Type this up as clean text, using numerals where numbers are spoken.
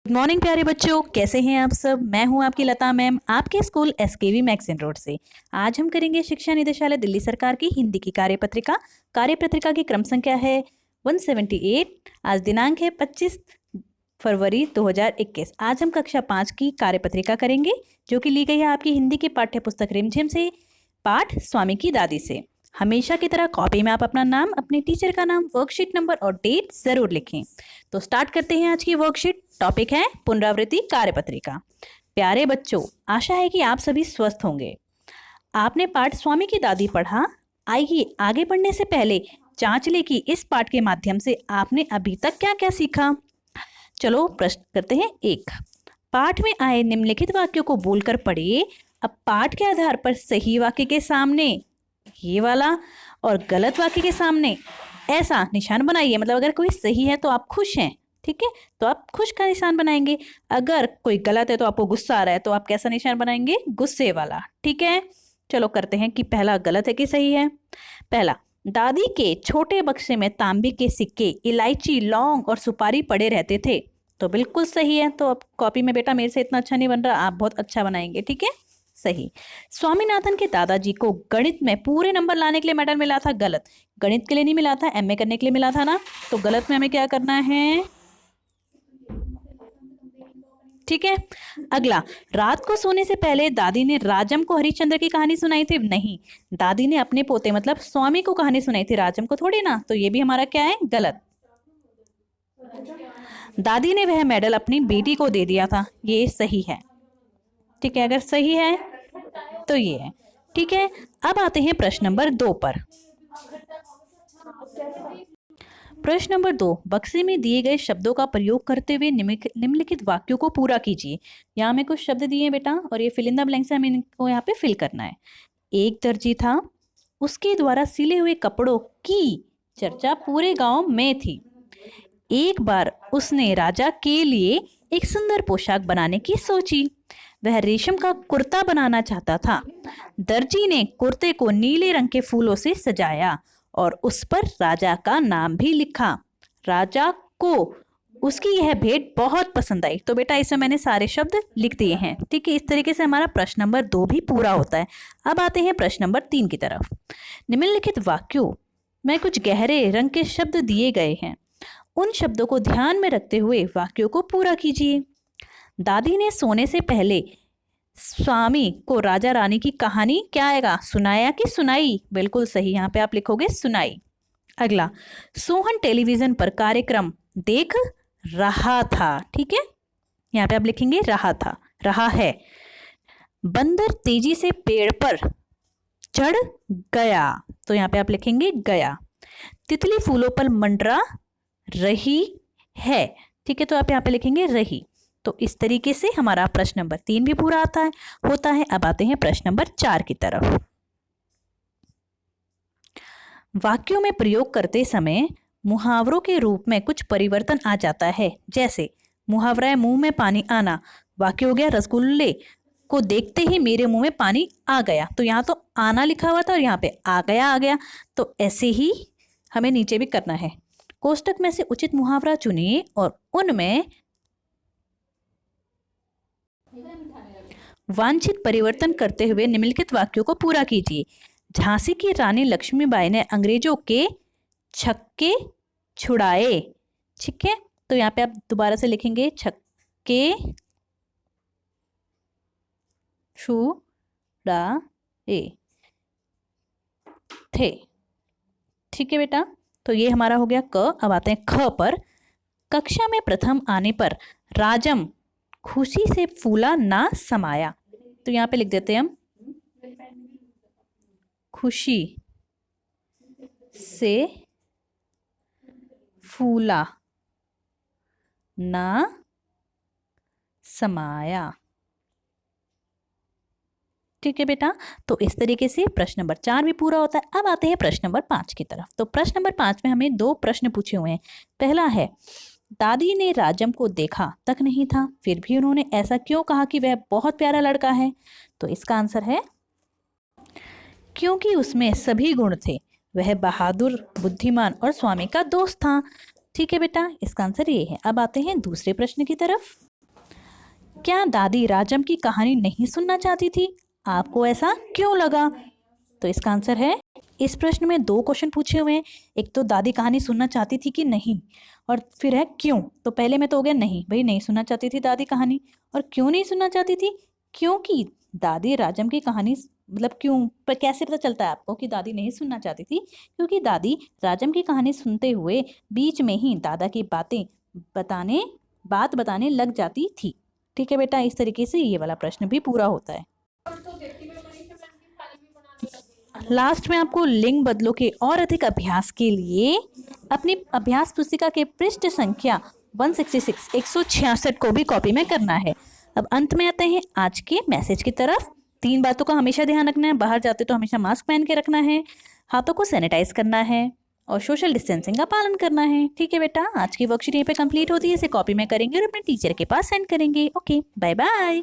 Good morning प्यारे बच्चों, कैसे हैं आप सब। मैं हूं आपकी लता मैम, आपके स्कूल एसकेवी मैक्सिन रोड से। आज हम करेंगे शिक्षा निदेशालय दिल्ली सरकार की हिंदी की कार्यपत्रिका की क्रम संख्या है 178। आज दिनांक है 25 फरवरी 2021। आज हम कक्षा 5 की कार्यपत्रिका करेंगे, जो कि ली गई है आपकी हिंदी की पाठ्य पुस्तक रिमझिम से, पाठ स्वामी की दादी से। हमेशा की तरह कॉपी में आप अपना नाम, अपने टीचर का नाम, वर्कशीट नंबर और डेट जरूर लिखें। तो स्टार्ट करते हैं आज की वर्कशीट। टॉपिक है पुनरावृत्ति कार्यपत्रिका। प्यारे बच्चों, आशा है कि आप सभी स्वस्थ होंगे। आपने पाठ स्वामी की दादी पढ़ा। आइए आगे बढ़ने से पहले जांच ले कि इस पाठ के माध्यम से आपने अभी तक क्या क्या सीखा। चलो प्रश्न करते हैं। एक, पाठ में आए निम्नलिखित वाक्यों को बोलकर पढ़िए। अब पाठ के आधार पर सही वाक्य के सामने ये वाला और गलत वाक्य के सामने ऐसा निशान बनाइए। मतलब अगर कोई सही है तो आप खुश हैं, ठीक है, तो आप खुश का निशान बनाएंगे। अगर कोई गलत है तो आपको गुस्सा आ रहा है तो आप कैसा निशान बनाएंगे, गुस्से वाला, ठीक है। चलो करते हैं कि पहला गलत है कि सही है। पहला, दादी के छोटे बक्से में तांबे के सिक्के, इलायची, लौंग और सुपारी पड़े रहते थे। तो बिल्कुल सही है। तो अब कॉपी में बेटा मेरे से इतना अच्छा नहीं बन रहा, आप बहुत अच्छा बनाएंगे, ठीक है, सही। स्वामीनाथन के दादाजी को गणित में पूरे नंबर लाने के लिए मेडल मिला था। गलत, गणित के लिए नहीं मिला था, एमए करने के लिए मिला था ना। तो गलत में हमें क्या करना है, ठीक है। अगला, रात को सोने से पहले दादी ने राजम को हरिश्चंद्र की कहानी सुनाई थी। नहीं, दादी ने अपने पोते मतलब स्वामी को कहानी सुनाई थी, राजम को थोड़ी ना। तो ये भी हमारा क्या है, गलत। दादी ने वह मेडल अपनी बेटी को दे दिया था, ये सही है, ठीक है। अगर सही है तो ये है, ठीक है। अब आते हैं प्रश्न नंबर 2 पर। प्रश्न नंबर 2, बक्से में दिए गए शब्दों का प्रयोग करते हुए निम्नलिखित वाक्यों को पूरा कीजिए। यहाँ हमें कुछ शब्द दिए हैं बेटा, और ये फिल इन द ब्लैंक्स हमें इनको यहाँ पे फिल करना है। एक दर्जी था, उसके द्वारा सिले हुए कपड़ों की चर्चा पूरे गांव में थी। एक बार उसने राजा के लिए एक सुंदर पोशाक बनाने की सोची। वह रेशम का कुर्ता बनाना चाहता था। दर्जी ने कुर्ते को नीले रंग के फूलों से सजाया और उस पर राजा का नाम भी लिखा। राजा को उसकी यह भेंट बहुत पसंद आई। तो बेटा इसमें मैंने सारे शब्द लिख दिए हैं, ठीक है। इस तरीके से हमारा प्रश्न नंबर 2 भी पूरा होता है। अब आते हैं प्रश्न नंबर 3 की तरफ। निम्नलिखित वाक्यों में कुछ गहरे रंग के शब्द दिए गए हैं। उन शब्दों को ध्यान में रखते हुए वाक्यों को पूरा कीजिए। दादी ने सोने से पहले स्वामी को राजा रानी की कहानी क्या आएगा, सुनाया कि सुनाई। बिल्कुल सही, यहाँ पे आप लिखोगे सुनाई। अगला, सोहन टेलीविजन पर कार्यक्रम देख रहा था, ठीक है, यहाँ पे आप लिखेंगे रहा था, रहा है। बंदर तेजी से पेड़ पर चढ़ गया, तो यहाँ पे आप लिखेंगे गया। तितली फूलों पर मंडरा रही है, ठीक है, तो आप यहाँ पे लिखेंगे रही। तो इस तरीके से हमारा प्रश्न नंबर 3 भी पूरा होता है। अब आते हैं प्रश्न नंबर 4 की तरफ। वाक्यों में प्रयोग करते समय मुहावरों के रूप में कुछ परिवर्तन आ जाता है। जैसे मुहावरा है मुंह में पानी आना। वाक्य हो गया, रसगुल्ले को देखते ही मेरे मुंह में पानी आ गया। तो यहाँ तो आना लिखा हुआ था और यहाँ पे आ गया। तो ऐसे ही हमें नीचे भी करना है। कोष्टक में से उचित मुहावरा चुनिए और उनमें वांछित परिवर्तन करते हुए निम्नलिखित वाक्यों को पूरा कीजिए। झांसी की रानी लक्ष्मीबाई ने अंग्रेजों के छक्के छुड़ाए, ठीक है। तो यहाँ पे आप दोबारा से लिखेंगे छक्के छुड़ाए थे, ठीक है बेटा। तो ये हमारा हो गया क। अब आते हैं ख पर। कक्षा में प्रथम आने पर राजम खुशी से फूला ना समाया। तो यहाँ पे लिख देते हैं हम खुशी से फूला ना समाया, ठीक है बेटा। तो इस तरीके से प्रश्न नंबर 4 भी पूरा होता है। अब आते हैं प्रश्न नंबर 5 की तरफ। तो प्रश्न नंबर 5 में हमें 2 प्रश्न पूछे हुए हैं। पहला है, दादी ने राजम को देखा तक नहीं था, फिर भी उन्होंने ऐसा क्यों कहा कि वह बहुत प्यारा लड़का है। तो इसका आंसर है क्योंकि उसमें सभी गुण थे। वह बहादुर, बुद्धिमान और स्वामी का दोस्त था, ठीक है बेटा। इसका आंसर ये है। अब आते हैं दूसरे प्रश्न की तरफ। क्या दादी राजम की कहानी नहीं सुनना चाहती थी? आपको ऐसा क्यों लगा? तो इसका आंसर है, इस प्रश्न में दो क्वेश्चन पूछे हुए हैं। एक तो दादी कहानी सुनना चाहती थी कि नहीं, और फिर है क्यों। तो पहले में तो हो गया नहीं, भाई नहीं सुनना चाहती थी दादी कहानी। और क्यों नहीं सुनना चाहती थी? क्योंकि दादी राजम की कहानी, मतलब क्यों, पर कैसे पता चलता है आपको कि दादी नहीं सुनना चाहती थी? क्योंकि दादी राजम की कहानी सुनते हुए बीच में ही दादा की बात बताने लग जाती थी। ठीक है बेटा, इस तरीके से ये वाला प्रश्न भी पूरा होता है। लास्ट में आपको लिंग बदलों के और अधिक अभ्यास के लिए अपनी अभ्यास पुस्तिका के पृष्ठ संख्या 166 166 को भी कॉपी में करना है। अब अंत में आते हैं आज के मैसेज की तरफ। 3 बातों का हमेशा ध्यान रखना है। बाहर जाते तो हमेशा मास्क पहन के रखना है, हाथों को सैनिटाइज करना है और सोशल डिस्टेंसिंग का पालन करना है। ठीक है बेटा, आज की वर्कशीट यहीं पे कंप्लीट होती है। इसे कॉपी में करेंगे और अपने टीचर के पास सेंड करेंगे। Okay, bye bye.